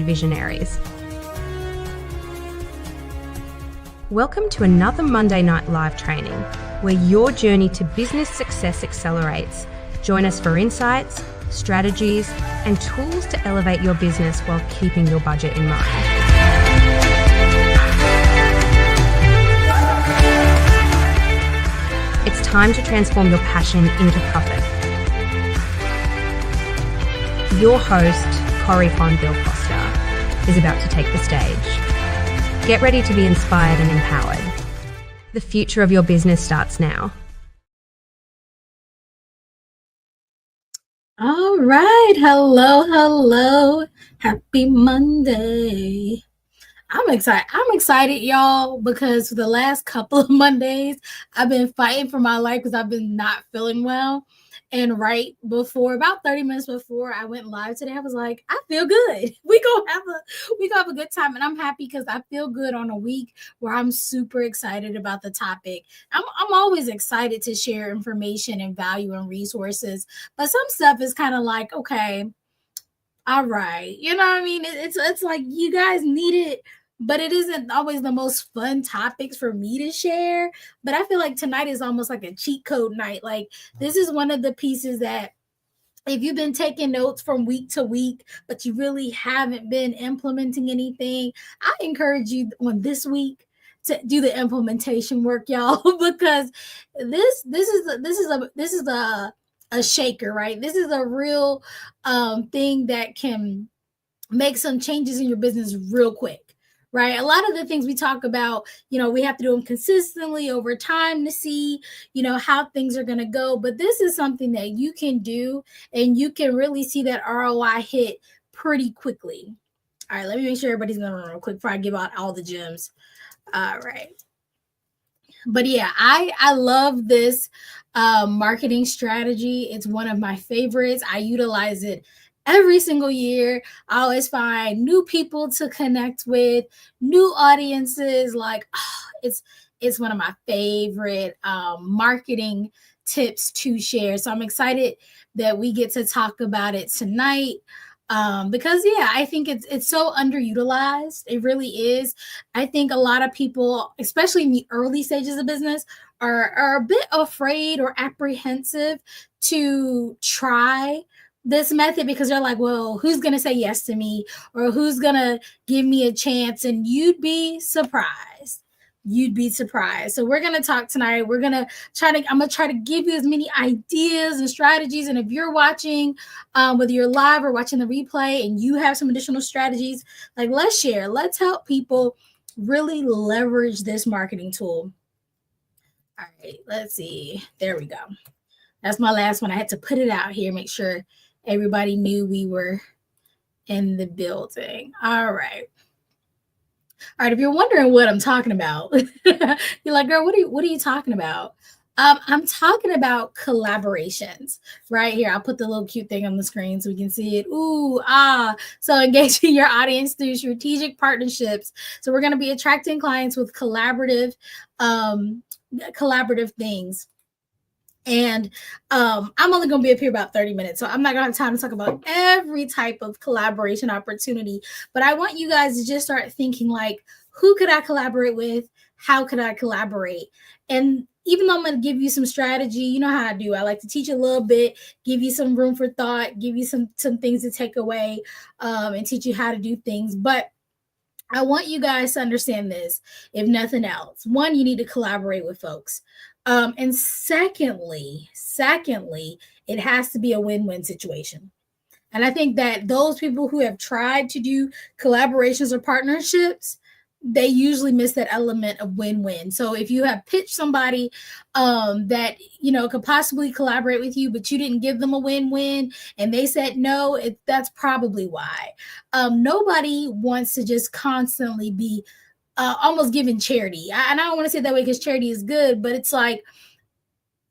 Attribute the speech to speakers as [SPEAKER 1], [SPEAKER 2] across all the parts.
[SPEAKER 1] visionaries. Welcome to another Monday Night Live training, where your journey to business success accelerates. Join us for insights, strategies, and tools to elevate your business while keeping your budget in mind. It's time to transform your passion into profit. Your host, Corey Fonville Costa, is about to take the stage. Get ready to be inspired and empowered. The future of your business starts now.
[SPEAKER 2] All right. Hello. Happy Monday. I'm excited, y'all, because for the last couple of Mondays, I've been fighting for my life because I've been not feeling well. And right before, about 30 minutes before I went live today, I was like, I feel good. We gonna have a good time. And I'm happy because I feel good on a week where I'm super excited about the topic. I'm always excited to share information and value and resources, but some stuff is kind of like, okay, all right. You know what I mean? It's like you guys need it, but it isn't always the most fun topics for me to share. But I feel like tonight is almost like a cheat code night. Like this is one of the pieces that if you've been taking notes from week to week, but you really haven't been implementing anything, I encourage you on this week to do the implementation work, y'all, because this is a shaker, right? This is a real thing that can make some changes in your business real quick. Right. A lot of the things we talk about, we have to do them consistently over time to see, how things are going to go. But this is something that you can do and you can really see that ROI hit pretty quickly. All right. Let me make sure everybody's going to run real quick before I give out all the gems. All right. But yeah, I love this marketing strategy. It's one of my favorites. I utilize it every single year. I always find new people to connect with, new audiences. It's one of my favorite marketing tips to share. So I'm excited that we get to talk about it tonight. Because I think it's so underutilized. It really is. I think a lot of people, especially in the early stages of business, are a bit afraid or apprehensive to try this method because they're like, well, who's going to say yes to me or who's going to give me a chance? And you'd be surprised. So we're going to talk tonight. I'm going to try to give you as many ideas and strategies. And if you're watching, whether you're live or watching the replay and you have some additional strategies, let's share, let's help people really leverage this marketing tool. All right, let's see. There we go. That's my last one. I had to put it out here, make sure everybody knew we were in the building. All right. If you're wondering what I'm talking about, you're like, girl, what are you talking about? I'm talking about collaborations right here. I'll put the little cute thing on the screen so we can see it. So engaging your audience through strategic partnerships. So we're going to be attracting clients with collaborative things. And I'm only going to be up here about 30 minutes, so I'm not going to have time to talk about every type of collaboration opportunity. But I want you guys to just start thinking who could I collaborate with? How could I collaborate? And even though I'm going to give you some strategy, you know how I do. I like to teach a little bit, give you some room for thought, give you some things to take away, and teach you how to do things. But I want you guys to understand this, if nothing else. One, you need to collaborate with folks. And secondly, it has to be a win-win situation. And I think that those people who have tried to do collaborations or partnerships, they usually miss that element of win-win. So if you have pitched somebody that, could possibly collaborate with you, but you didn't give them a win-win and they said no, that's probably why. Nobody wants to just constantly be almost giving charity. And I don't want to say it that way because charity is good, but it's like,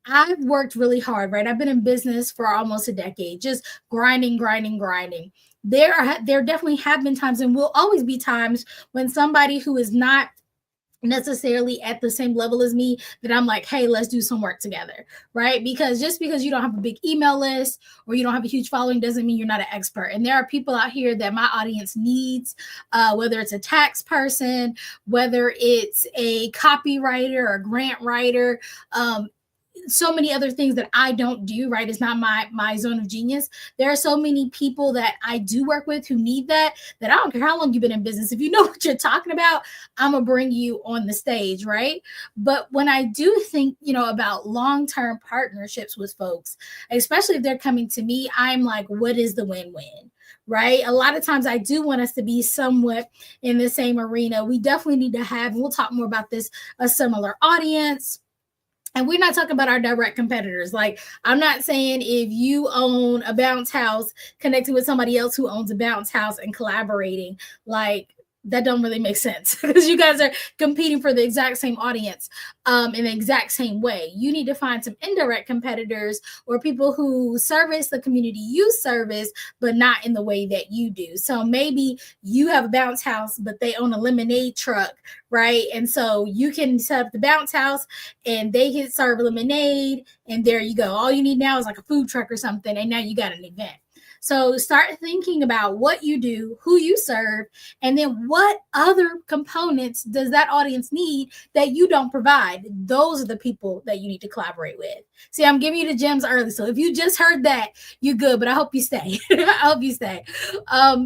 [SPEAKER 2] I've worked really hard, right? I've been in business for almost a decade, just grinding. There definitely have been times and will always be times when somebody who is not necessarily at the same level as me that I'm like, hey, let's do some work together, right? Because just because you don't have a big email list or you don't have a huge following doesn't mean you're not an expert. And there are people out here that my audience needs, whether it's a tax person, whether it's a copywriter or grant writer, so many other things that I don't do, right? It's not my zone of genius. There are so many people that I do work with who need that I don't care how long you've been in business. If you know what you're talking about, I'm gonna bring you on the stage, right? But when I do think, about long-term partnerships with folks, especially if they're coming to me, I'm like, what is the win-win? Right? A lot of times I do want us to be somewhat in the same arena. We definitely need to have, we'll talk more about this, a similar audience. And we're not talking about our direct competitors. Like, I'm not saying if you own a bounce house connecting with somebody else who owns a bounce house and collaborating, like, that don't really make sense because you guys are competing for the exact same audience in the exact same way. You need to find some indirect competitors or people who service the community you service, but not in the way that you do. So maybe you have a bounce house, but they own a lemonade truck, right? And so you can set up the bounce house and they can serve lemonade, and there you go. All you need now is like a food truck or something, and now you got an event. So start thinking about what you do, who you serve, and then what other components does that audience need that you don't provide. Those are the people that you need to collaborate with. See, I'm giving you the gems early. So if you just heard that, you're good, but I hope you stay. I hope you stay.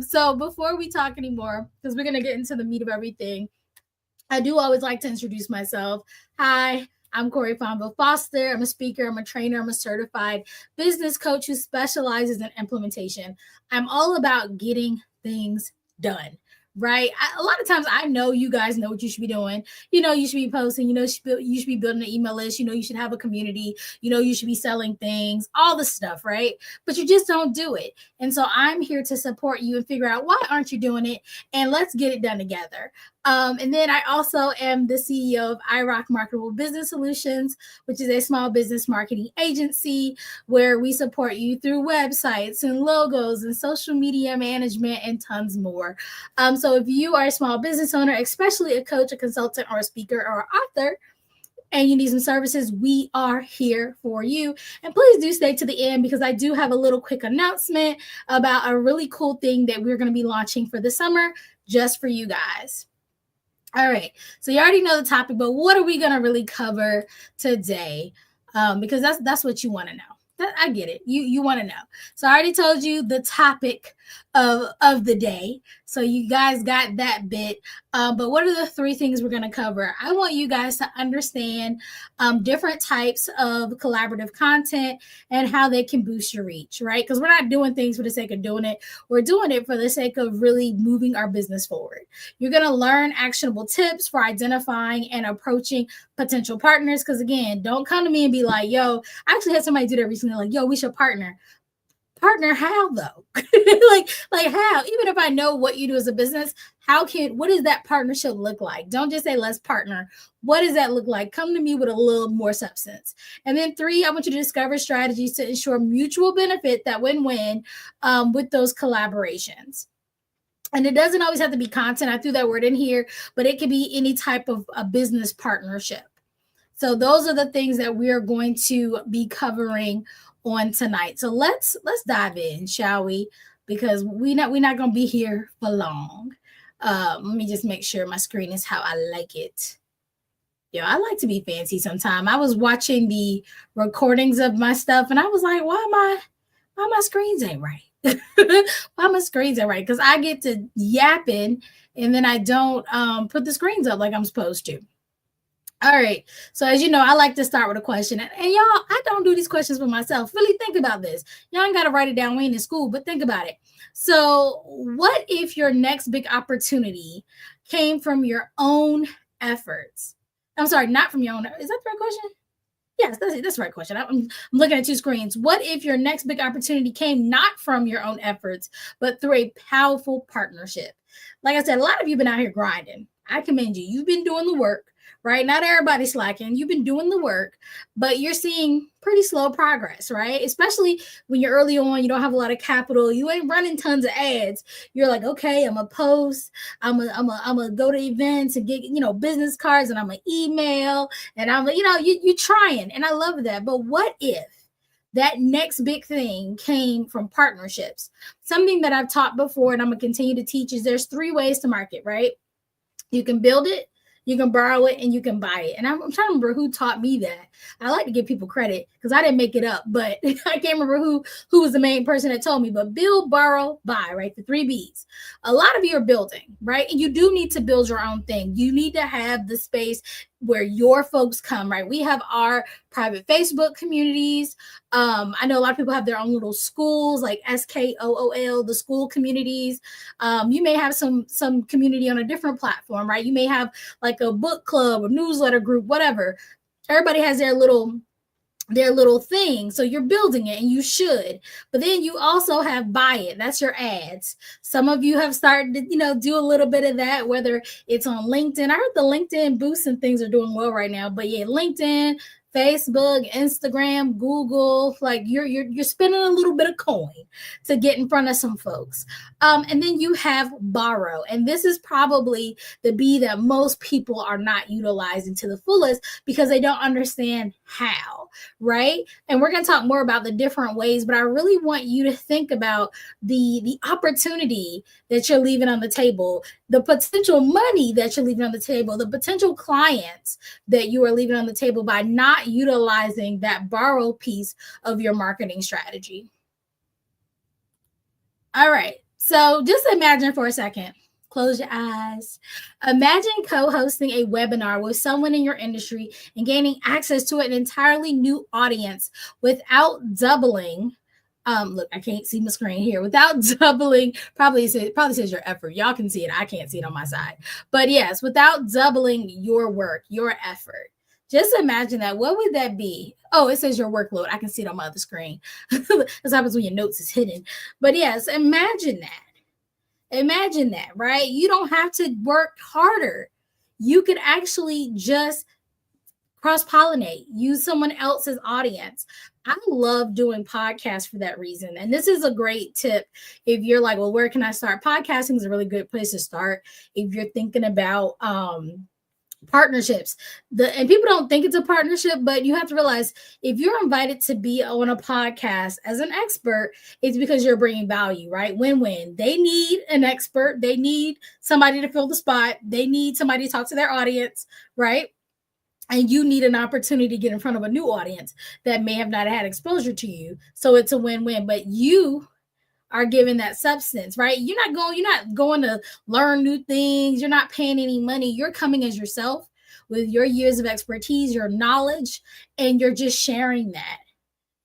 [SPEAKER 2] So before we talk anymore, because we're going to get into the meat of everything, I do always like to introduce myself. Hi, I'm Corey Fonville Foster. I'm a speaker, I'm a trainer, I'm a certified business coach who specializes in implementation. I'm all about getting things done, right? A lot of times I know you guys know what you should be doing. You should be posting, you should be building an email list, you should have a community, you should be selling things, all this stuff, right? But you just don't do it. And so I'm here to support you and figure out why aren't you doing it, and let's get it done together. And then I also am the CEO of iRock Marketable Business Solutions, which is a small business marketing agency where we support you through websites and logos and social media management and tons more. So if you are a small business owner, especially a coach, a consultant, or a speaker or author, and you need some services, we are here for you. And please do stay to the end because I do have a little quick announcement about a really cool thing that we're going to be launching for the summer just for you guys. All right, so you already know the topic, but what are we going to really cover today? Because that's what you want to know. I get it. You want to know. So I already told you the topic of the day. So you guys got that bit. But what are the 3 things we're going to cover? I want you guys to understand different types of collaborative content and how they can boost your reach, right? Because we're not doing things for the sake of doing it. We're doing it for the sake of really moving our business forward. You're going to learn actionable tips for identifying and approaching potential partners. Because again, don't come to me and be like, yo, I actually had somebody do that recently, like, yo, we should partner. Partner how though? like how? Even if I know what you do as a business, what does that partnership look like? Don't just say let's partner. What does that look like? Come to me with a little more substance. And then 3, I want you to discover strategies to ensure mutual benefit, that win-win with those collaborations. And it doesn't always have to be content. I threw that word in here, but it could be any type of a business partnership. So those are the things that we are going to be covering on tonight. So let's dive in, shall we? Because we're not going to be here for long. Let me just make sure my screen is how I like it. I like to be fancy sometime. I was watching the recordings of my stuff and I was like, why my screens ain't right? Why my screens ain't right? Because I get to yapping and then I don't put the screens up like I'm supposed to. All right. So as you know, I like to start with a question. And y'all, I don't do these questions for myself. Really think about this. Y'all ain't got to write it down. We ain't in school, but think about it. So what if your next big opportunity came from your own efforts? I'm sorry, not from your own. Is that the right question? Yes, that's the right question. I'm looking at 2 screens. What if your next big opportunity came not from your own efforts, but through a powerful partnership? Like I said, a lot of you have been out here grinding. I commend you. You've been doing the work, right? Not everybody's slacking. You've been doing the work, but you're seeing pretty slow progress, right? Especially when you're early on, you don't have a lot of capital, you ain't running tons of ads. You're like, okay, I'm a post, I'm a go to events and get, business cards, and I'm an email, and you trying, and I love that. But what if that next big thing came from partnerships? Something that I've taught before and I'm gonna continue to teach is there's 3 ways to market, right? You can build it, you can borrow it, and you can buy it. And I'm trying to remember who taught me that. I like to give people credit because I didn't make it up, but I can't remember who was the main person that told me. But build, borrow, buy, right? The 3 B's. A lot of you are building, right? And you do need to build your own thing. You need to have the space where your folks come, right? We have our private Facebook communities. I know a lot of people have their own little schools, like SKOOL, the school communities. You may have some community on a different platform, right? You may have like a book club or newsletter group, whatever. Everybody has their little thing. So you're building it, and you should. But then you also have buy it. That's your ads. Some of you have started to, do a little bit of that, whether it's on LinkedIn. I heard the LinkedIn boosts and things are doing well right now. But yeah, LinkedIn, Facebook, Instagram, Google, like you're spending a little bit of coin to get in front of some folks. And then you have borrow. And this is probably the B that most people are not utilizing to the fullest because they don't understand how, right? And we're going to talk more about the different ways, but I really want you to think about the opportunity that you're leaving on the table, the potential money that you're leaving on the table, the potential clients that you are leaving on the table by not utilizing that borrow piece of your marketing strategy. All right. So just imagine for a second, close your eyes. Imagine co-hosting a webinar with someone in your industry and gaining access to an entirely new audience without doubling. Look, I can't see my screen here. Without doubling, probably says your effort. Y'all can see it. I can't see it on my side. But yes, without doubling your work, your effort. Just imagine that. What would that be? Oh, it says your workload. I can see it on my other screen. This happens when your notes is hidden. But yes, imagine that. Imagine that, right? You don't have to work harder. You could actually just cross-pollinate, use someone else's audience. I love doing podcasts for that reason. And this is a great tip. If you're like, well, where can I start? Podcasting is a really good place to start. If you're thinking about, partnerships, and people don't think it's a partnership, but you have to realize if you're invited to be on a podcast as an expert, it's because you're bringing value, right? Win-win. They need an expert. They need somebody to fill the spot. They need somebody to talk to their audience, right? And you need an opportunity to get in front of a new audience that may have not had exposure to you. So it's a win-win, but you are given that substance, right? You're not going to learn new things. You're not paying any money. You're coming as yourself with your years of expertise, your knowledge, and you're just sharing that.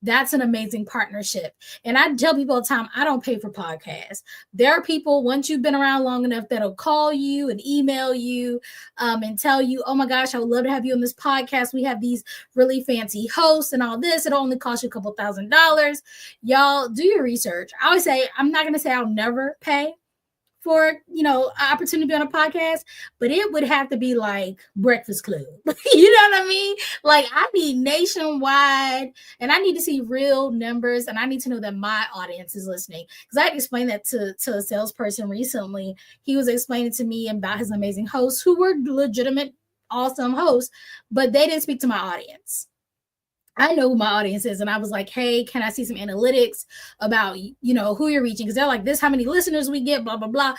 [SPEAKER 2] That's an amazing partnership. And I tell people all the time, I don't pay for podcasts. There are people, once you've been around long enough, that'll call you and email you and tell you, oh my gosh, I would love to have you on this podcast. We have these really fancy hosts and all this. It'll only cost you a couple $1,000s. Y'all do your research. I always say, I'm not going to say I'll never pay for, opportunity to be on a podcast, but it would have to be like Breakfast Club. You know what I mean? Like I need nationwide, and I need to see real numbers, and I need to know that my audience is listening. Because I had to explain that to a salesperson recently. He was explaining to me about his amazing hosts who were legitimate, awesome hosts, but they didn't speak to my audience. I know who my audience is. And I was like, hey, can I see some analytics about, who you're reaching? Because they're like, this, how many listeners we get, blah, blah, blah.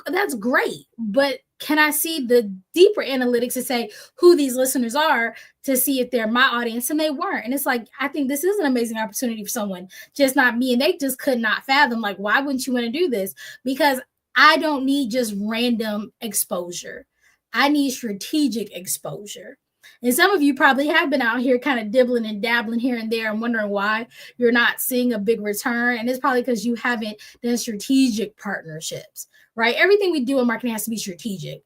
[SPEAKER 2] That's great. But can I see the deeper analytics to say who these listeners are to see if they're my audience? And they weren't. And it's like, I think this is an amazing opportunity for someone, just not me. And they just could not fathom, like, why wouldn't you want to do this? Because I don't need just random exposure. I need strategic exposure. And some of you probably have been out here kind of dibbling and dabbling here and there and wondering why you're not seeing a big return. And it's probably because you haven't done strategic partnerships, right? Everything we do in marketing has to be strategic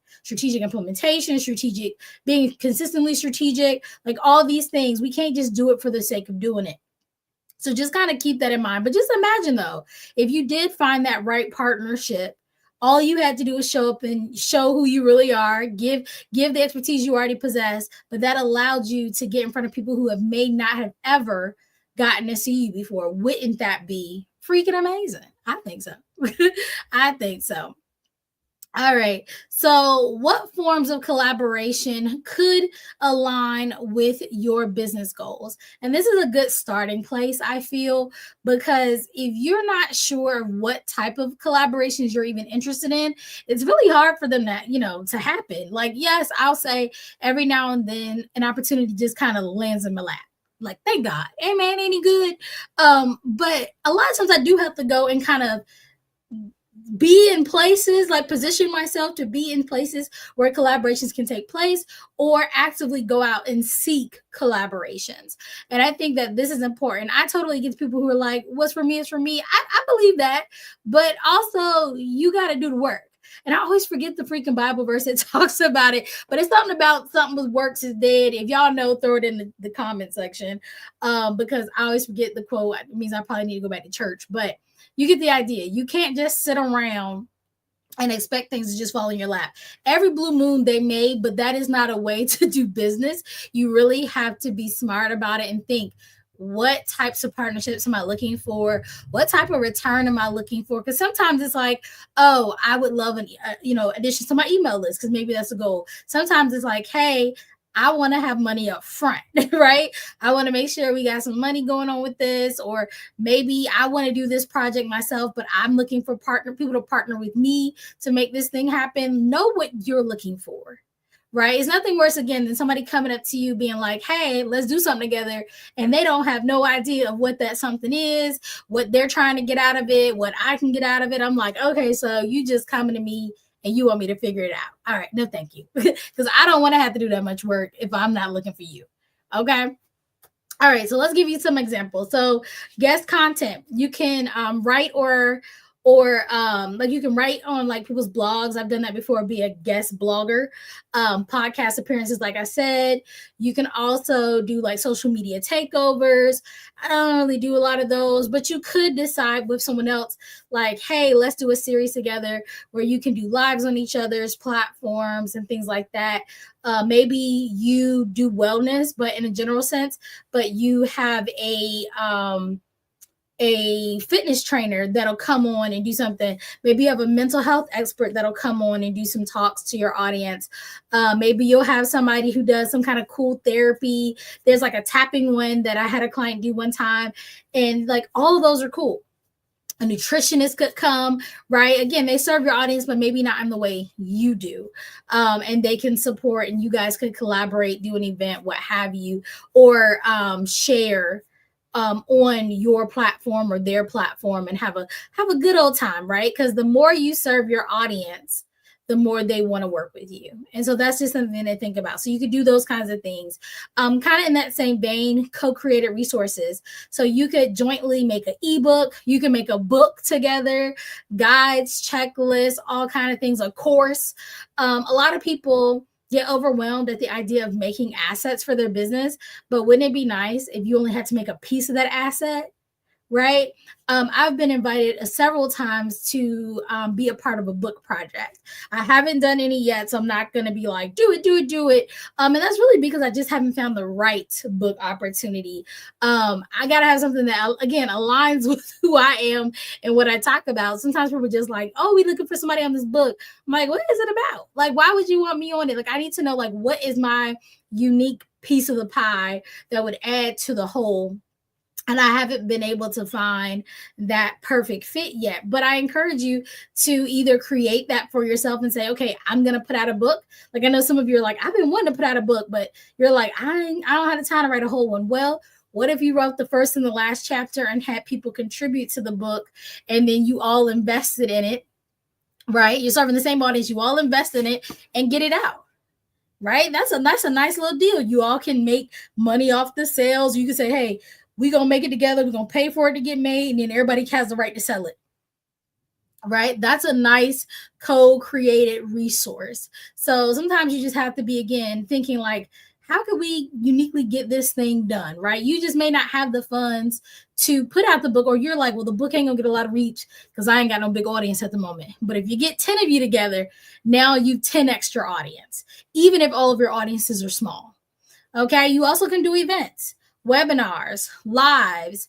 [SPEAKER 2] implementation, strategic, being consistently strategic, like all these things. We can't just do it for the sake of doing it. So just kind of keep that in mind. But just imagine though, if you did find that right partnership, All you had to do was show up and show who you really are, give the expertise you already possess, but that allowed you to get in front of people who may not have ever gotten to see you before. Wouldn't that be freaking amazing? I think so. I think so. All right. So, what forms of collaboration could align with your business goals? And this is a good starting place, I feel, because if you're not sure what type of collaborations you're even interested in, it's really hard for them to happen. Like, yes, I'll say every now and then an opportunity just kind of lands in my lap. Like, thank God. Hey, man, ain't he good? But a lot of times I do have to go and kind of be in places, like position myself to be in places where collaborations can take place, or actively go out and seek collaborations. And I think that this is important. I totally get people who are like, what's for me is for me. I believe that, but also you got to do the work. And I always forget the freaking Bible verse that talks about it, but it's something about something with works is dead. If y'all know, throw it in the comment section, because I always forget the quote. It means I probably need to go back to church, but you get the idea. You can't just sit around and expect things to just fall in your lap. Every blue moon they made, but that is not a way to do business. You really have to be smart about it and think, what types of partnerships am I looking for? What type of return am I looking for? Because sometimes it's like, oh, I would love an addition to my email list, because maybe that's a goal. Sometimes it's like, hey, I want to have money up front, right? I want to make sure we got some money going on with this, or maybe I want to do this project myself, but I'm looking for people to partner with me to make this thing happen. Know what you're looking for, right? It's nothing worse, again, than somebody coming up to you being like, hey, let's do something together. And they don't have no idea of what that something is, what they're trying to get out of it, what I can get out of it. I'm like, okay, so you just coming to me and you want me to figure it out. All right, no, thank you. Because I don't want to have to do that much work if I'm not looking for you. Okay. All right, so let's give you some examples. So guest content, you can write or like you can write on like people's blogs. I've done that before, be a guest blogger. Podcast appearances, like I said. You can also do like social media takeovers. I don't really do a lot of those, but you could decide with someone else, like, hey, let's do a series together where you can do lives on each other's platforms and things like that. Maybe you do wellness, but in a general sense, but you have a fitness trainer that'll come on and do something. Maybe you have a mental health expert that'll come on and do some talks to your audience. Maybe you'll have somebody who does some kind of cool therapy. There's like a tapping one that I had a client do one time, and like all of those are cool. A nutritionist could come, right? Again, they serve your audience, but maybe not in the way you do. And they can support, and you guys could collaborate, do an event, what have you, or share on your platform or their platform and have a good old time, right? Because the more you serve your audience, the more they want to work with you. And so that's just something to think about. So you could do those kinds of things. Kind of in that same vein, co-created resources. So you could jointly make an ebook, you can make a book together, guides, checklists, all kind of things, a course. A lot of people get overwhelmed at the idea of making assets for their business, but wouldn't it be nice if you only had to make a piece of that asset, right? I've been invited several times to be a part of a book project. I haven't done any yet, so I'm not going to be like, do it. And that's really because I just haven't found the right book opportunity. I got to have something that, again, aligns with who I am and what I talk about. Sometimes people are just like, oh, we looking for somebody on this book. I'm like, what is it about? Like, why would you want me on it? Like, I need to know, like, what is my unique piece of the pie that would add to the whole. And I haven't been able to find that perfect fit yet. But I encourage you to either create that for yourself and say, okay, I'm going to put out a book. Like, I know some of you are like, I've been wanting to put out a book, but you're like, I don't have the time to write a whole one. Well, what if you wrote the first and the last chapter and had people contribute to the book, and then you all invested in it, right? You're serving the same audience. You all invest in it and get it out. Right? That's a nice little deal. You all can make money off the sales. You can say, hey, we're going to make it together. We're going to pay for it to get made. And then everybody has the right to sell it. Right? That's a nice co-created resource. So sometimes you just have to be, again, thinking like, how can we uniquely get this thing done, right? You just may not have the funds to put out the book, or you're like, well, the book ain't gonna get a lot of reach because I ain't got no big audience at the moment. But if you get 10 of you together, now you've 10 extra audience, even if all of your audiences are small. Okay, you also can do events, webinars, lives,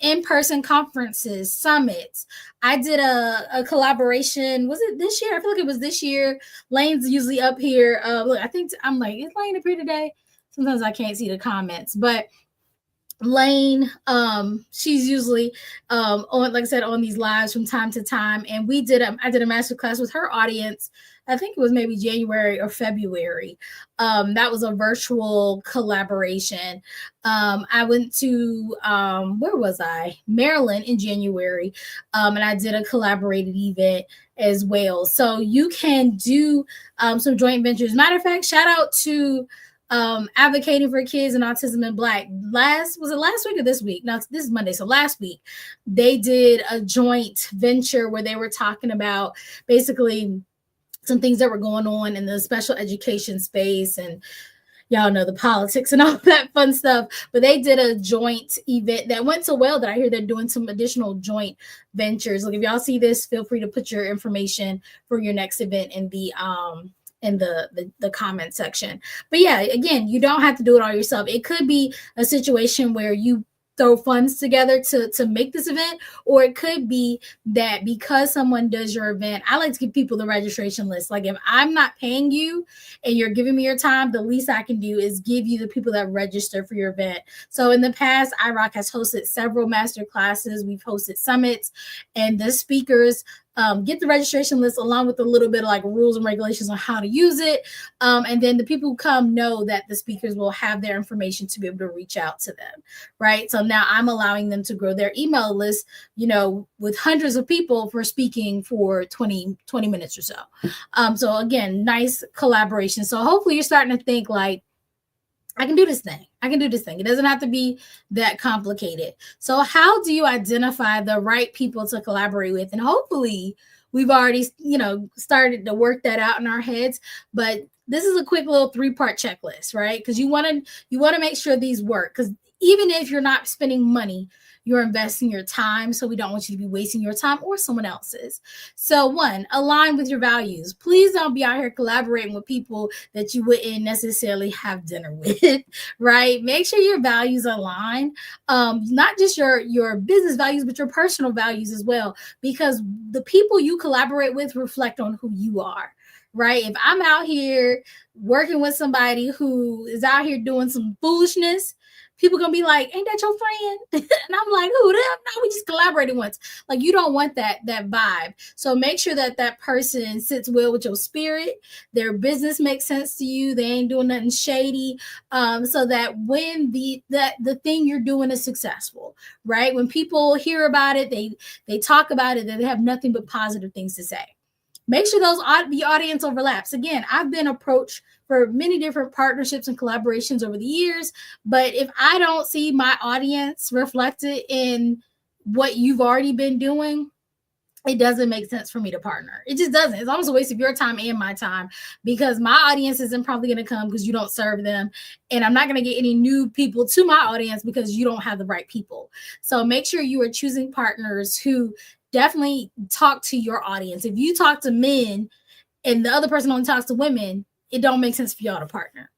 [SPEAKER 2] in-person conferences, summits. I did a collaboration. Was it this year? I feel like it was this year. Lane's usually up here. Look, I think I'm like, is Lane up here today? Sometimes I can't see the comments, but Lane, she's usually on, like I said, on these lives from time to time. And I did a master class with her audience. I think it was maybe January or February. That was a virtual collaboration. I went to where was I? Maryland in January, and I did a collaborated event as well. So you can do some joint ventures. Matter of fact, shout out to advocating for kids and autism in Black. Last week or this week? No, this is Monday. So last week they did a joint venture where they were talking about basically some things that were going on in the special education space, and y'all know the politics and all that fun stuff. But they did a joint event that went so well that I hear they're doing some additional joint ventures. Like, if y'all see this, feel free to put your information for your next event in the comment section. But yeah, again, you don't have to do it all yourself. It could be a situation where you throw funds together to make this event, or it could be that because someone does your event, I like to give people the registration list. Like, if I'm not paying you and you're giving me your time, the least I can do is give you the people that register for your event. So in the past, iRock has hosted several master classes. We've hosted summits, and the speakers get the registration list along with a little bit of like rules and regulations on how to use it. And then the people who come know that the speakers will have their information to be able to reach out to them, right? So now I'm allowing them to grow their email list, with hundreds of people for speaking for 20 minutes or so. So again, nice collaboration. So hopefully you're starting to think like, I can do this thing. It doesn't have to be that complicated. So how do you identify the right people to collaborate with? And hopefully we've already, started to work that out in our heads. But this is a quick little 3-part checklist, right? Because you want to make sure these work. Because even if you're not spending money, you're investing your time. So we don't want you to be wasting your time or someone else's. So 1, align with your values. Please don't be out here collaborating with people that you wouldn't necessarily have dinner with, right? Make sure your values align. Not just your business values, but your personal values as well, because the people you collaborate with reflect on who you are. Right? If I'm out here working with somebody who is out here doing some foolishness, people gonna be like, ain't that your friend? And I'm like, who them? No, we just collaborated once. Like, you don't want that vibe. So make sure that person sits well with your spirit. Their business makes sense to you. They ain't doing nothing shady. So that when the thing you're doing is successful, right? When people hear about it, they talk about it, they have nothing but positive things to say. Make sure the audience overlaps. Again, I've been approached for many different partnerships and collaborations over the years, but if I don't see my audience reflected in what you've already been doing, it doesn't make sense for me to partner. It just doesn't. It's almost a waste of your time and my time, because my audience isn't probably going to come because you don't serve them. And I'm not going to get any new people to my audience because you don't have the right people. So make sure you are choosing partners who definitely talk to your audience. If you talk to men and the other person only talks to women, it don't make sense for y'all to partner,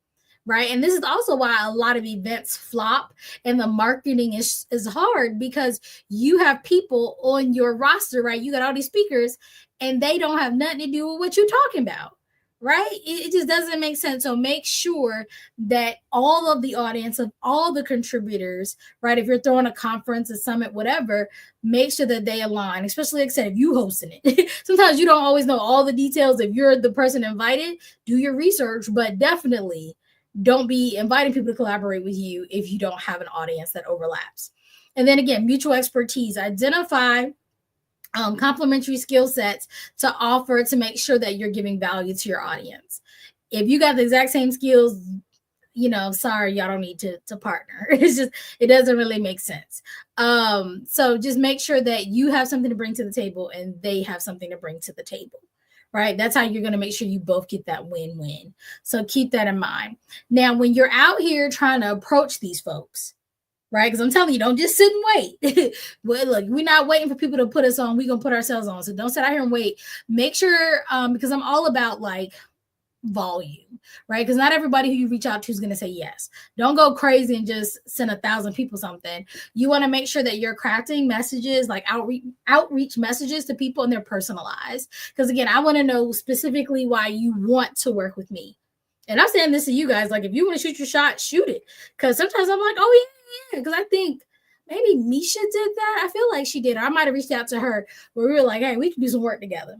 [SPEAKER 2] right? And this is also why a lot of events flop and the marketing is hard, because you have people on your roster, right? You got all these speakers and they don't have nothing to do with what you're talking about, right? It just doesn't make sense. So make sure that all of the audience, of all the contributors, right? If you're throwing a conference, a summit, whatever, make sure that they align, especially, like I said, if you hosting it. Sometimes you don't always know all the details. If you're the person invited, do your research, but definitely don't be inviting people to collaborate with you if you don't have an audience that overlaps. And then again, mutual expertise. Identify complementary skill sets to offer to make sure that you're giving value to your audience. If you got the exact same skills, sorry, y'all don't need to partner. It doesn't really make sense. So just make sure that you have something to bring to the table and they have something to bring to the table, right? That's how you're going to make sure you both get that win-win. So keep that in mind. Now, when you're out here trying to approach these folks, right? Because I'm telling you, don't just sit and wait. Well, look, we're not waiting for people to put us on. We're going to put ourselves on. So don't sit out here and wait. Make sure, because I'm all about like volume, right? Because not everybody who you reach out to is going to say yes. Don't go crazy and just send 1,000 people something. You want to make sure that you're crafting messages, like outreach messages to people, and they're personalized. Because again, I want to know specifically why you want to work with me. And I'm saying this to you guys, like if you want to shoot your shot, shoot it. Because sometimes I'm like, oh yeah, because I think maybe Misha did that. I feel like she did. Or I might have reached out to her where we were like, hey, we can do some work together.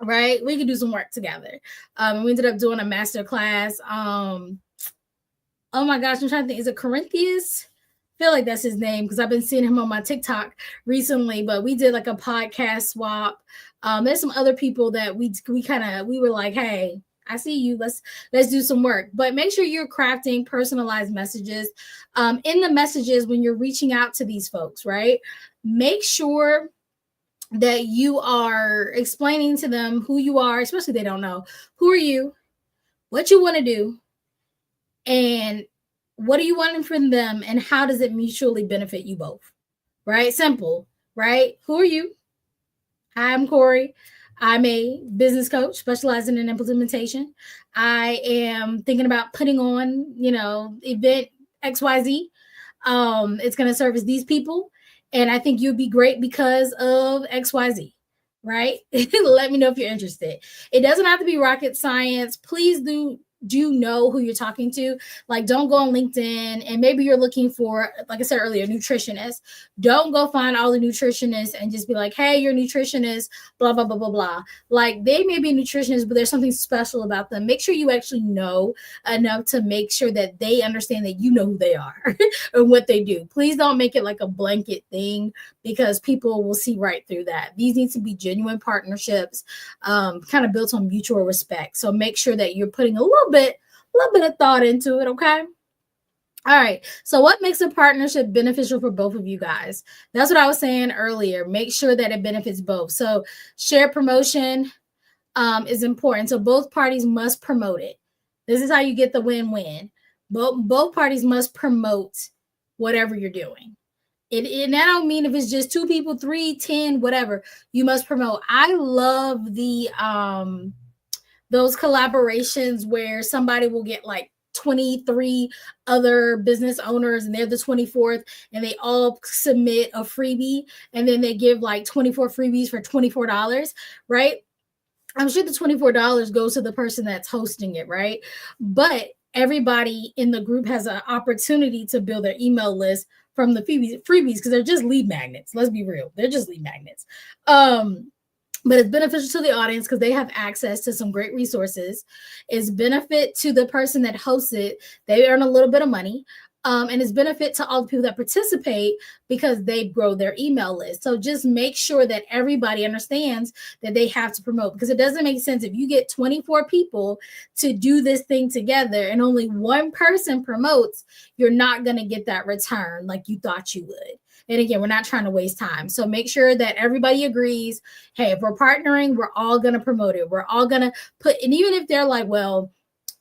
[SPEAKER 2] Right, we could do some work together. We ended up doing a master class. Oh my gosh, I'm trying to think. Is it Corinthians? I feel like that's his name because I've been seeing him on my TikTok recently. But we did like a podcast swap. There's some other people that we were like, hey, I see you. Let's do some work. But make sure you're crafting personalized messages. In the messages when you're reaching out to these folks, right? Make sure that you are explaining to them who you are, especially if they don't know. Who are you? What you want to do? And what are you wanting from them? And how does it mutually benefit you both? Right? Simple, right? Who are you? I'm Corey. I'm a business coach specializing in implementation. I am thinking about putting on, event XYZ. It's going to service these people. And I think you'd be great because of XYZ, right? Let me know if you're interested. It doesn't have to be rocket science. Please do know who you're talking to. Like, don't go on LinkedIn and maybe you're looking for, like I said earlier, nutritionist. Don't go find all the nutritionists and just be like, hey, you're a nutritionist, blah, blah, blah, blah, blah. Like, they may be nutritionists, but there's something special about them. Make sure you actually know enough to make sure that they understand that you know who they are and what they do. Please don't make it like a blanket thing because people will see right through that. These need to be genuine partnerships, kind of built on mutual respect. So make sure that you're putting a little bit of thought into it, okay? All right. So what makes a partnership beneficial for both of you guys? That's what I was saying earlier. Make sure that it benefits both. So shared promotion is important. So both parties must promote it. This is how you get the win-win. Both parties must promote whatever you're doing. And I don't mean if it's just 2 people, 3, 10, whatever. You must promote. I love the those collaborations where somebody will get like 23 other business owners and they're the 24th and they all submit a freebie and then they give like 24 freebies for $24, right? I'm sure the $24 goes to the person that's hosting it, right? But everybody in the group has an opportunity to build their email list from the freebies because they're just lead magnets. Let's be real. They're just lead magnets. But it's beneficial to the audience because they have access to some great resources. It's benefit to the person that hosts it. They earn a little bit of money. And it's benefit to all the people that participate because they grow their email list. So just make sure that everybody understands that they have to promote because it doesn't make sense if you get 24 people to do this thing together and only one person promotes, you're not going to get that return like you thought you would. And again, we're not trying to waste time. So make sure that everybody agrees, hey, if we're partnering, we're all going to promote it. We're all going to put, and even if they're like, well,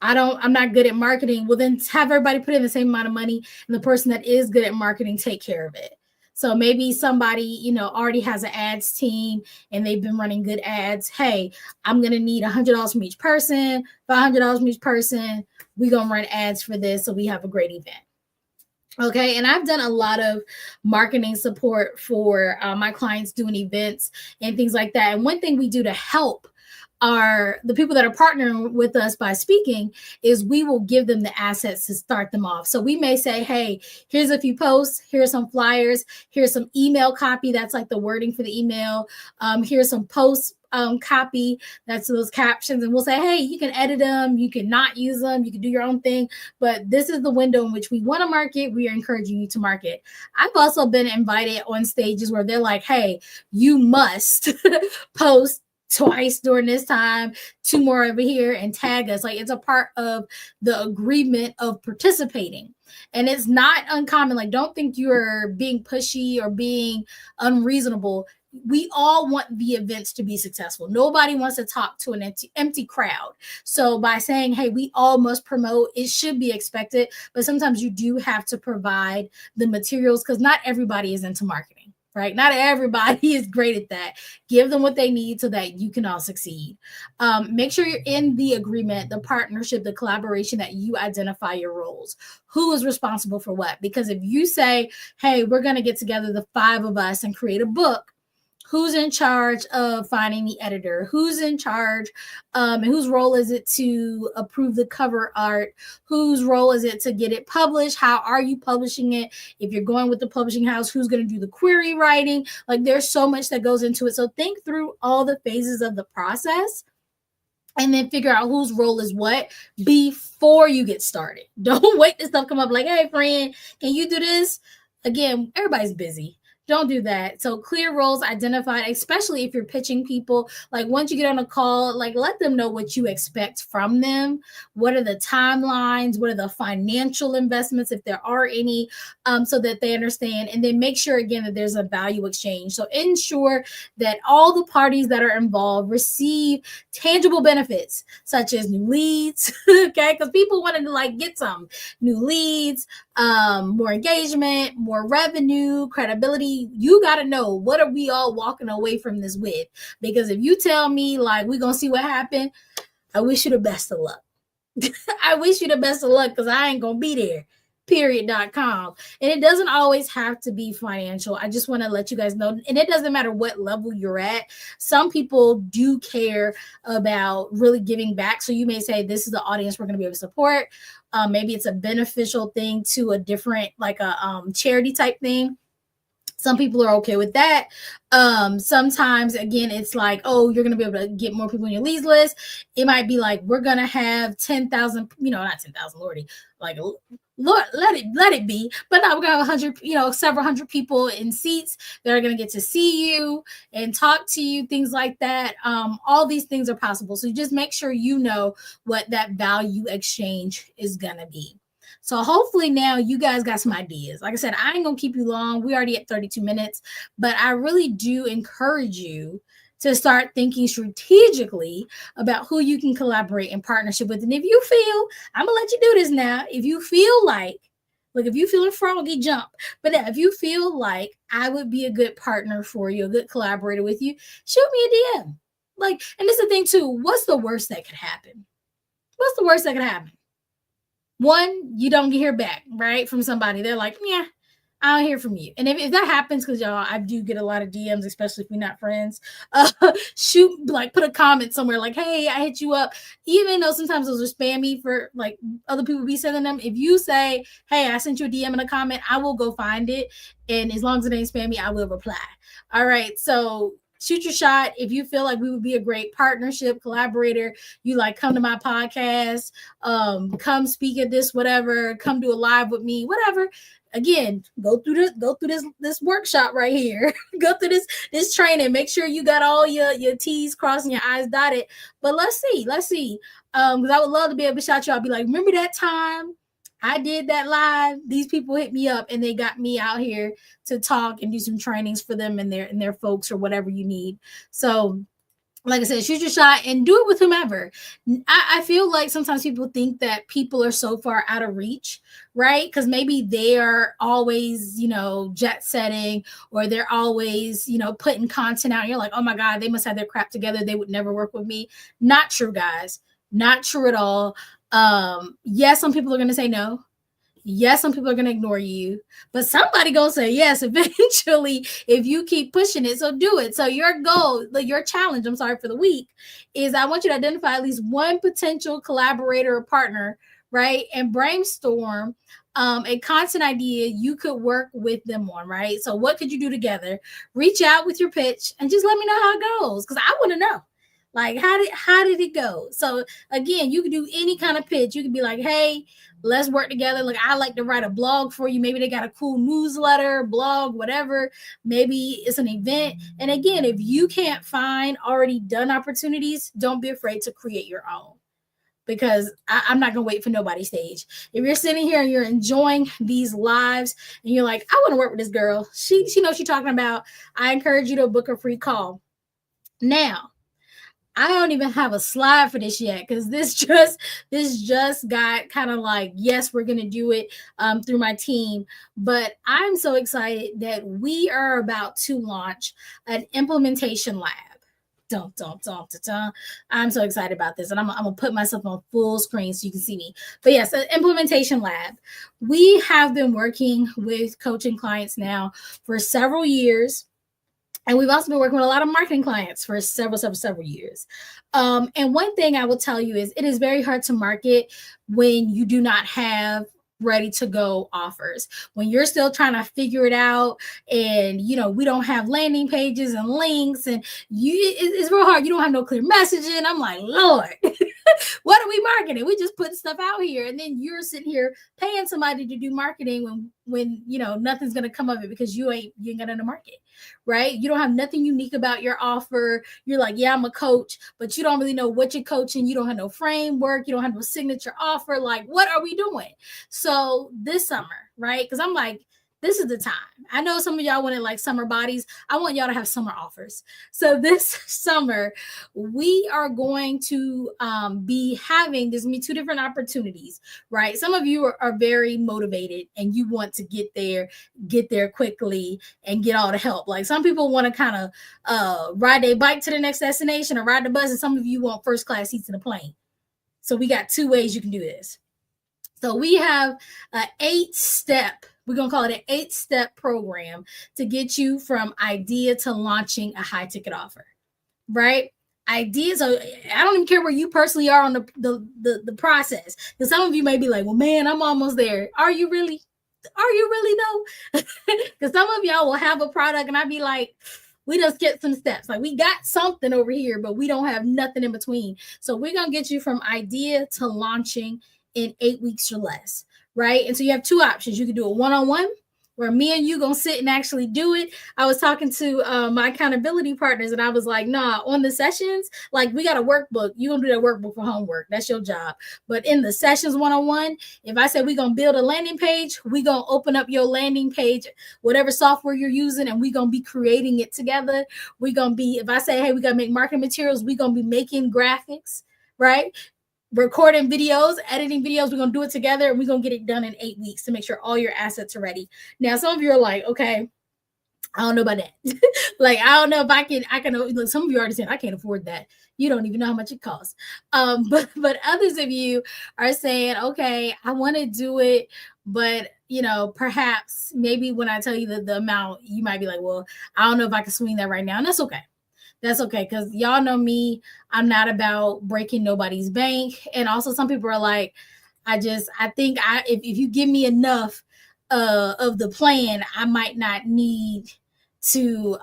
[SPEAKER 2] I'm not good at marketing. Well, then have everybody put in the same amount of money and the person that is good at marketing take care of it. So maybe somebody, already has an ads team and they've been running good ads. Hey, I'm going to need $100 from each person, $500 from each person. We're going to run ads for this so we have a great event. Okay. And I've done a lot of marketing support for my clients doing events and things like that. And one thing we do to help the people that are partnering with us by speaking is we will give them the assets to start them off. So we may say, hey, here's a few posts, here's some flyers, here's some email copy. That's like the wording for the email. Here's some posts copy. That's those captions. And we'll say, hey, you can edit them. You can not use them. You can do your own thing. But this is the window in which we want to market. We are encouraging you to market. I've also been invited on stages where they're like, hey, you must post twice during this time, 2 more over here, and tag us. Like, it's a part of the agreement of participating. And it's not uncommon. Like, don't think you're being pushy or being unreasonable. we all want the events to be successful. Nobody wants to talk to an empty crowd. So by saying, hey, we all must promote, it should be expected. But sometimes you do have to provide the materials because not everybody is into marketing, right? Not everybody is great at that. Give them what they need so that you can all succeed. Make sure you're in the agreement, the partnership, the collaboration, that you identify your roles. Who is responsible for what? Because if you say, hey, we're going to get together, the 5 of us, and create a book, who's in charge of finding the editor? Who's in charge? And whose role is it to approve the cover art? Whose role is it to get it published? How are you publishing it? If you're going with the publishing house, who's going to do the query writing? Like, there's so much that goes into it. So think through all the phases of the process and then figure out whose role is what before you get started. Don't wait till stuff come up like, hey, friend, can you do this? Again, everybody's busy. Don't do that. So clear roles identified, especially if you're pitching people. Like, once you get on a call, like, let them know what you expect from them. What are the timelines? What are the financial investments, if there are any, so that they understand. And then make sure, again, that there's a value exchange. So ensure that all the parties that are involved receive tangible benefits, such as new leads, okay? Because people wanted to like get some new leads, more engagement, more revenue, credibility. You got to know, what are we all walking away from this with? Because if you tell me like we're gonna see what happened, I wish you the best of luck. I wish you the best of luck, because I ain't gonna be there. Period.com. And it doesn't always have to be financial. I just want to let you guys know, and it doesn't matter what level you're at. Some people do care about really giving back. So you may say, this is the audience we're going to be able to support. Maybe it's a beneficial thing to a different, like a charity type thing. Some people are okay with that. Sometimes, again, it's like, oh, you're going to be able to get more people on your leads list. It might be like, we're going to have 10,000, not 10,000, Lordy, like, Lord, let it be. But now we're going to have 100, several hundred people in seats that are going to get to see you and talk to you, things like that. All these things are possible. So you just make sure you know what that value exchange is going to be. So hopefully now you guys got some ideas. Like I said, I ain't going to keep you long. We're already at 32 minutes, but I really do encourage you to start thinking strategically about who you can collaborate in partnership with. And if you feel, I'm going to let you do this now. If you feel like, look, if you feeling froggy, jump. But if you feel like I would be a good partner for you, a good collaborator with you, shoot me a DM. Like, and this is the thing too, what's the worst that could happen? What's the worst that could happen? One, you don't hear back, right, from somebody. They're like, yeah, I don't hear from you. And if that happens, because y'all, I do get a lot of DMs, especially if we're not friends, put a comment somewhere like, hey, I hit you up. Even though sometimes those are spammy for like other people be sending them. If you say, hey, I sent you a DM and a comment, I will go find it. And as long as it ain't spammy, I will reply. All right. So shoot your shot. If you feel like we would be a great partnership, collaborator, you like, come to my podcast, come speak at this, whatever, come do a live with me, whatever. Again, go through this workshop right here. Go through this training. Make sure you got all your T's crossed and your I's dotted. But let's see. Because I would love to be able to shout you out, be like, remember that time I did that live? These people hit me up and they got me out here to talk and do some trainings for them and their folks or whatever you need. So like I said, shoot your shot and do it with whomever. I feel like sometimes people think that people are so far out of reach, right? Because maybe they're always, jet setting, or they're always, putting content out. And you're like, oh my God, they must have their crap together. They would never work with me. Not true, guys. Not true at all. Yes, some people are going to say no. Yes, some people are going to ignore you, but somebody going to say yes eventually if you keep pushing it. So do it. So your goal, your challenge, for the week, is I want you to identify at least one potential collaborator or partner, right? And brainstorm a content idea you could work with them on, right? So what could you do together? Reach out with your pitch and just let me know how it goes, because I want to know. Like, how did it go? So again, you can do any kind of pitch. You can be like, hey, let's work together. Like, I like to write a blog for you. Maybe they got a cool newsletter, blog, whatever. Maybe it's an event. And again, if you can't find already done opportunities, don't be afraid to create your own. because I'm not going to wait for nobody's stage. If you're sitting here and you're enjoying these lives and you're like, I want to work with this girl, she knows she's talking about, I encourage you to book a free call. Now, I don't even have a slide for this yet because this just got kind of like, yes, we're gonna do it through my team. But I'm so excited that we are about to launch an implementation lab. Dun, dun, dun, dun, dun. I'm so excited about this, and I'm gonna put myself on full screen so you can see me. But yes, an implementation lab. We have been working with coaching clients now for several years. And we've also been working with a lot of marketing clients for several years. And one thing I will tell you is it is very hard to market when you do not have ready to go offers, when you're still trying to figure it out, and we don't have landing pages and links, and it's real hard. You don't have no clear messaging. I'm like, Lord, what are we marketing? We just put stuff out here, and then you're sitting here paying somebody to do marketing when nothing's gonna come of it because you ain't got in the market, right? You don't have nothing unique about your offer. You're like, yeah, I'm a coach, but you don't really know what you're coaching. You don't have no framework. You don't have no signature offer. Like, what are we doing? So this summer, right? Because I'm like, this is the time. I know some of y'all wanted like summer bodies. I want y'all to have summer offers. So this summer, we are going to be having, there's going to be two different opportunities, right? Some of you are very motivated and you want to get there quickly and get all the help. Like some people want to kind of ride their bike to the next destination or ride the bus, and some of you want first class seats in the plane. So we got two ways you can do this. So we have an 8-step, we're going to call it an 8-step program to get you from idea to launching a high ticket offer, right? Ideas. So I don't even care where you personally are on the process. Because some of you may be like, well, man, I'm almost there. Are you really? Are you really though? Because some of y'all will have a product and I'd be like, we just get some steps. Like we got something over here, but we don't have nothing in between. So we're going to get you from idea to launching in 8 weeks or less, right? And so you have two options. You can do a one-on-one where me and you gonna sit and actually do it. I was talking to my accountability partners and I was like, nah, on the sessions, like we got a workbook. You gonna do that workbook for homework. That's your job. But in the sessions one-on-one, if I said we gonna build a landing page, we gonna open up your landing page, whatever software you're using, and we gonna be creating it together. We gonna be, if I say, hey, we gotta make marketing materials, we gonna be making graphics, right? Recording videos, editing videos. We're going to do it together and we're going to get it done in 8 weeks to make sure all your assets are ready. Now, some of you are like, okay, I don't know about that. Like, I don't know if I can, look, some of you already said, I can't afford that. You don't even know how much it costs. But others of you are saying, okay, I want to do it, but perhaps maybe when I tell you the amount, you might be like, well, I don't know if I can swing that right now. And that's okay. That's okay, because y'all know me. I'm not about breaking nobody's bank. And also some people are like, I think if you give me enough of the plan, I might not need to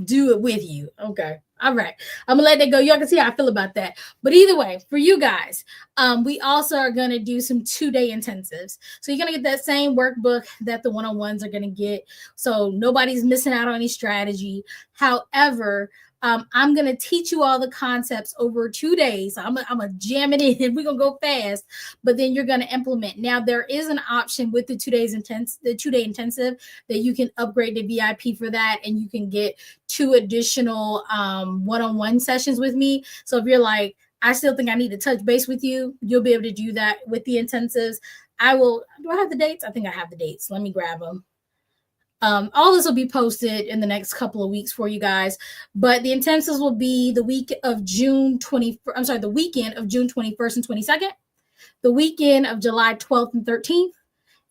[SPEAKER 2] do it with you. Okay. All right. I'm gonna let that go. Y'all can see how I feel about that. But either way, for you guys, we also are gonna do some 2-day intensives. So you're gonna get that same workbook that the one-on-ones are gonna get. So nobody's missing out on any strategy. However, I'm going to teach you all the concepts over 2 days. I'm going to jam it in. We're going to go fast, but then you're going to implement. Now, there is an option with the 2-day intensive that you can upgrade to VIP for that, and you can get 2 additional one-on-one sessions with me. So if you're like, I still think I need to touch base with you, you'll be able to do that with the intensives. Do I have the dates? I think I have the dates. Let me grab them. All this will be posted in the next couple of weeks for you guys, but the intensives will be the weekend of June 21st and 22nd, the weekend of July 12th and 13th,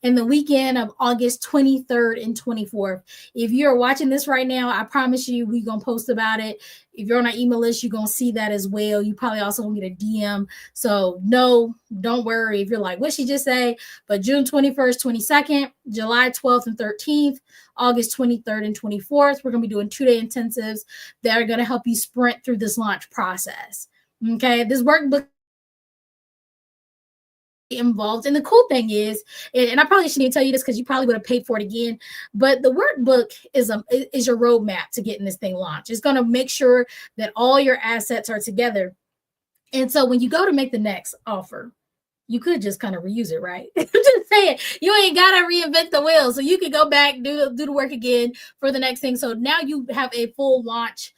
[SPEAKER 2] and the weekend of August 23rd and 24th. If you're watching this right now, I promise you we're going to post about it. If you're on our email list, you're going to see that as well. You probably also going to get a DM. So no, don't worry if you're like, what she just say? But June 21st, 22nd, July 12th and 13th, August 23rd and 24th, we're going to be doing 2-day intensives that are going to help you sprint through this launch process. Okay, this workbook involved. And the cool thing is, and I probably shouldn't even tell you this because you probably would have paid for it again, but the workbook is your roadmap to getting this thing launched. It's going to make sure that all your assets are together And so when you go to make the next offer, you could just kind of reuse it, right? I'm just saying, you ain't gotta reinvent the wheel. So you could go back, do the work again for the next thing. So now you have a full launch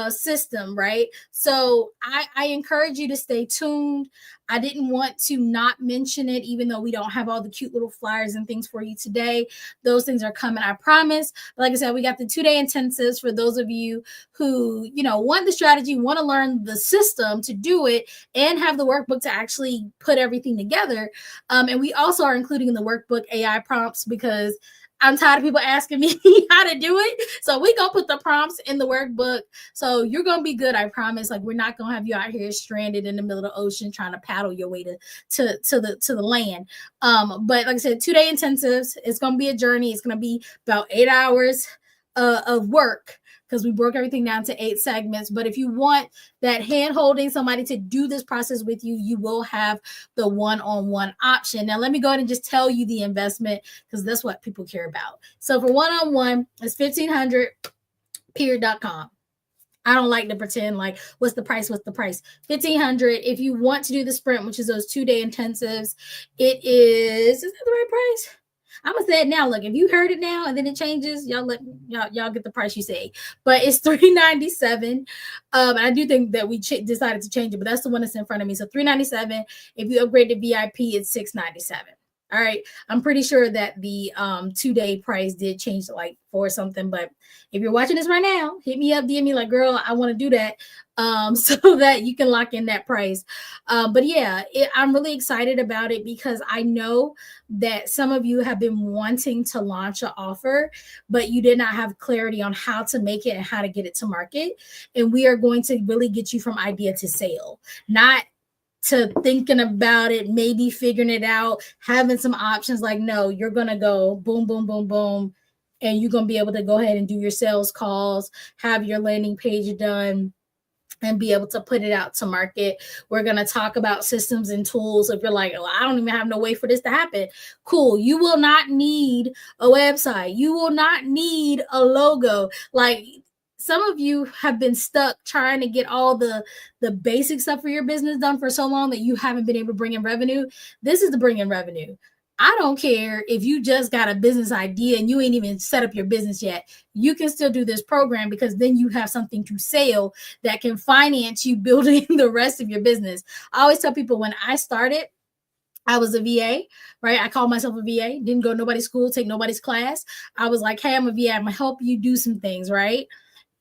[SPEAKER 2] system, right? So I encourage you to stay tuned. I didn't want to not mention it, even though we don't have all the cute little flyers and things for you today. Those things are coming, I promise. But like I said, we got the 2-day intensives for those of you who, want the strategy, want to learn the system to do it, and have the workbook to actually put everything together. And we also are including in the workbook AI prompts because I'm tired of people asking me how to do it. So we gonna put the prompts in the workbook. So you're gonna be good, I promise. Like, we're not gonna have you out here stranded in the middle of the ocean trying to paddle your way to the land. But like I said, 2-day intensives. It's gonna be a journey. It's gonna be about 8 hours of work, because we broke everything down to 8 segments. But if you want that hand holding, somebody to do this process with you, you will have the one-on-one option. Now, let me go ahead and just tell you the investment, because that's what people care about. So for one-on-one, it's $1,500, period.com. I don't like to pretend like, what's the price? $1,500. If you want to do the sprint, which is those 2-day intensives, is that the right price? I'm gonna say it now. Look, if you heard it now and then it changes, y'all get the price you say. But it's $397. I do think that we decided to change it, but that's the one that's in front of me. So $397. If you upgrade to VIP, it's $697. All right. I'm pretty sure that the 2-day price did change to like 4 something. But if you're watching this right now, hit me up, DM me like, girl, I want to do that. So that you can lock in that price. But yeah, I'm really excited about it because I know that some of you have been wanting to launch an offer, but you did not have clarity on how to make it and how to get it to market. And we are going to really get you from idea to sale, not to thinking about it, maybe figuring it out, having some options. Like, no, you're going to go boom, boom, boom, boom. And you're going to be able to go ahead and do your sales calls, have your landing page done, and be able to put it out to market. We're going to talk about systems and tools. If you're like, oh, I don't even have no way for this to happen. Cool. You will not need a website. You will not need a logo. Like, some of you have been stuck trying to get all the basic stuff for your business done for so long that you haven't been able to bring in revenue. This is the bring in revenue. I don't care if you just got a business idea and you ain't even set up your business yet. You can still do this program, because then you have something to sell that can finance you building the rest of your business. I always tell people, when I started, I was a VA, right? I called myself a VA, didn't go to nobody's school, take nobody's class. I was like, hey, I'm a VA. I'm going to help you do some things, right?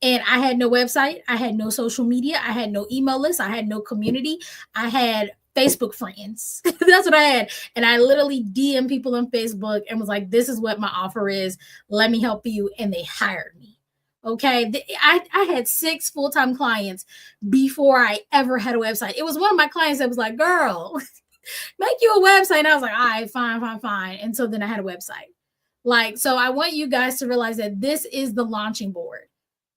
[SPEAKER 2] And I had no website. I had no social media. I had no email list. I had no community. I had Facebook friends. That's what I had. And I literally DM people on Facebook and was like, this is what my offer is. Let me help you. And they hired me. Okay. I had 6 full-time clients before I ever had a website. It was one of my clients that was like, girl, make you a website. And I was like, all right, fine. And so then I had a website. Like, so I want you guys to realize that this is the launching board.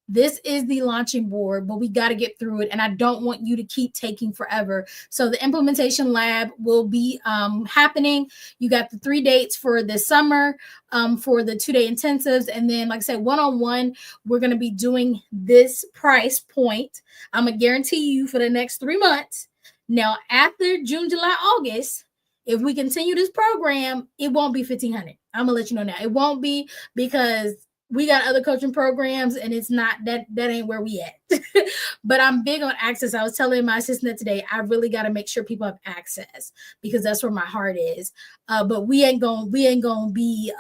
[SPEAKER 2] This is the launching board, but we got to get through it. And I don't want you to keep taking forever. So the implementation lab will be happening. You got the 3 dates for this summer for the 2-day intensives. And then, like I said, one-on-one, we're going to be doing this price point. I'm going to guarantee you for the next 3 months. Now, after June, July, August, if we continue this program, it won't be $1,500. I'm going to let you know now. It won't be, because we got other coaching programs and it's not that ain't where we at. But I'm big on access. I was telling my assistant today, I really got to make sure people have access, because that's where my heart is. But we ain't gonna be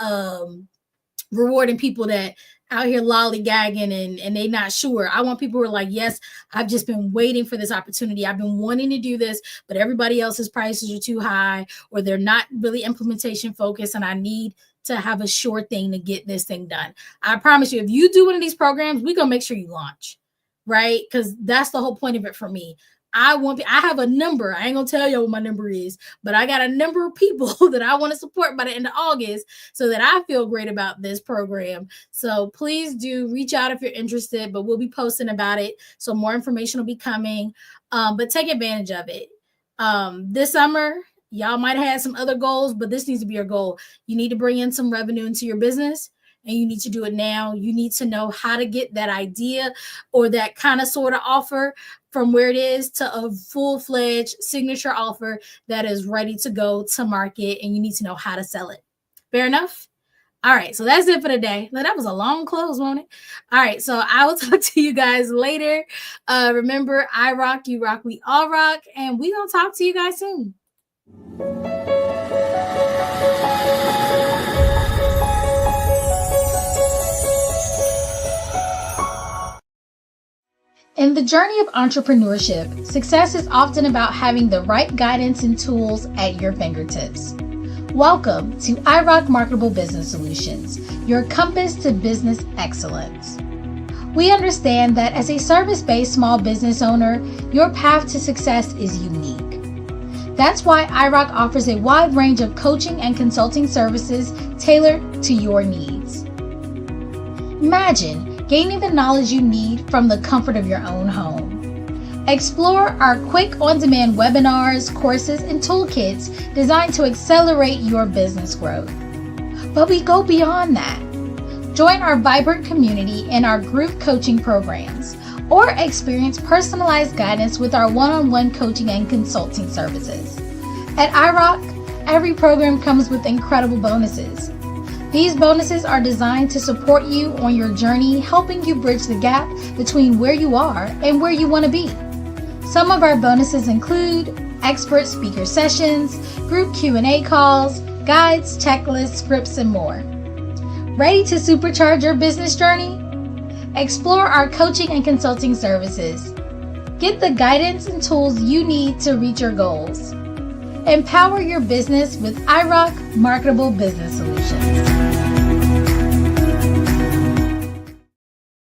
[SPEAKER 2] rewarding people that out here lollygagging and they not sure. I want people who are like, yes, I've just been waiting for this opportunity. I've been wanting to do this, but everybody else's prices are too high, or they're not really implementation focused, and I need to have a sure thing to get this thing done. I promise you, if you do one of these programs, we're going to make sure you launch, right? Because that's the whole point of it for me. I have a number. I ain't going to tell you what my number is, but I got a number of people that I want to support by the end of August so that I feel great about this program. So please do reach out if you're interested, but we'll be posting about it. So more information will be coming, but take advantage of it. This summer, y'all might have had some other goals, but this needs to be your goal. You need to bring in some revenue into your business, and you need to do it now. You need to know how to get that idea or that kind of sort of offer from where it is to a full-fledged signature offer that is ready to go to market, and you need to know how to sell it. Fair enough? All right, so that's it for today. Now, that was a long close, wasn't it? All right, so I will talk to you guys later. Remember, I rock, you rock, we all rock, and we gonna talk to you guys soon. In the journey of entrepreneurship, success is often about having the right guidance and tools at your fingertips. Welcome to iRock Marketable Business Solutions, your compass to business excellence. We understand that as a service-based small business owner, your path to success is unique. That's why iRock offers a wide range of coaching and consulting services tailored to your needs. Imagine gaining the knowledge you need from the comfort of your own home. Explore our quick on-demand webinars, courses, and toolkits designed to accelerate your business growth. But we go beyond that. Join our vibrant community in our group coaching programs, or experience personalized guidance with our one-on-one coaching and consulting services. At iRock, every program comes with incredible bonuses. These bonuses are designed to support you on your journey, helping you bridge the gap between where you are and where you want to be. Some of our bonuses include expert speaker sessions, group Q&A calls, guides, checklists, scripts, and more. Ready to supercharge your business journey? Explore our coaching and consulting services. Get the guidance and tools you need to reach your goals. Empower your business with iRock Marketable Business Solutions.